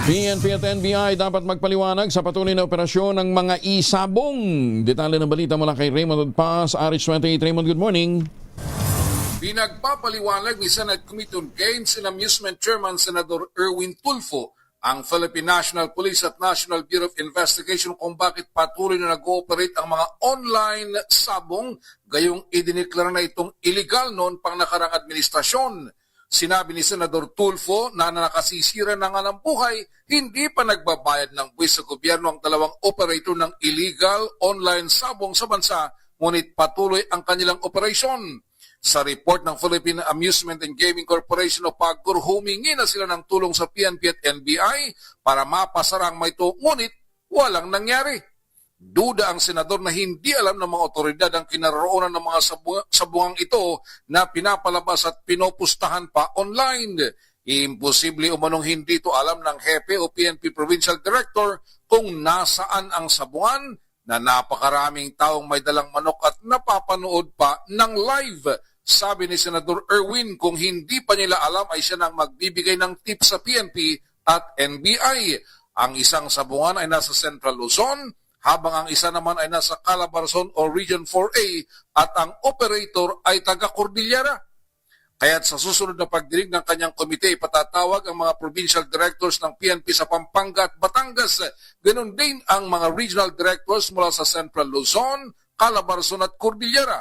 PNP at NBI dapat magpaliwanag sa patuloy na operasyon ng mga isabong. Detalye ng balita mula kay Raymond Paz, RH28. Raymond, good morning. Pinagpapaliwanag ni Senate Committee on Games and Amusement Chairman Senador Erwin Tulfo ang Philippine National Police at National Bureau of Investigation kung bakit patuloy na nag-ooperate ang mga online sabong, gayong idineklara na itong illegal noon pang nakarang administrasyon. Sinabi ni Senador Tulfo na nakasisira na nga ng buhay, hindi pa nagbabayad ng buwis sa gobyerno ang dalawang operator ng illegal online sabong sa bansa, ngunit patuloy ang kanilang operasyon. Sa report ng Philippine Amusement and Gaming Corporation o PAGCOR, humingi na sila ng tulong sa PNP at NBI para mapasara ang ito, ngunit walang nangyari. Duda ang senador na hindi alam ng mga otoridad ang kinaroroonan ng mga sabungang ito na pinapalabas at pinopustahan pa online. Imposible umanong hindi ito alam ng hepe o PNP Provincial Director kung nasaan ang sabungan na napakaraming taong may dalang manok at napapanood pa ng live. Sabi ni Senador Erwin, kung hindi pa nila alam ay siya nang magbibigay ng tip sa PNP at NBI. Ang isang sabungan ay nasa Central Luzon, habang ang isa naman ay nasa Calabarzon o Region 4A at ang operator ay taga Cordillera. Kaya't sa susunod na pagdinig ng kanyang komite, ipatatawag ang mga provincial directors ng PNP sa Pampanga at Batangas. Ganon din ang mga regional directors mula sa Central Luzon, Calabarzon at Cordillera.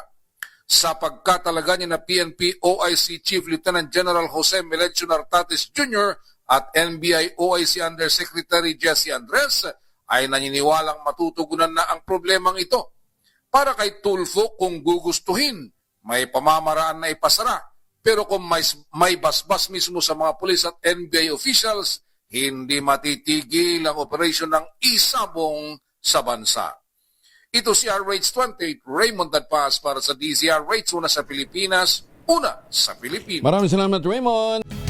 Sa pagkatalaga niya na PNP OIC Chief Lieutenant General Jose Melencio Nartates Jr. at NBI OIC Undersecretary Jesse Andres, ay naniniwalang matutugunan na ang problemang ito. Para kay Tulfo, kung gugustuhin, may pamamaraan na ipasara. Pero kung may basbas mismo sa mga pulis at NBI officials, hindi matitigil ang operasyon ng isabong sa bansa. Ito si RH28, Raymond Dadpaz para sa DZRH, una sa Pilipinas, una sa Pilipinas. Maraming salamat, Raymond.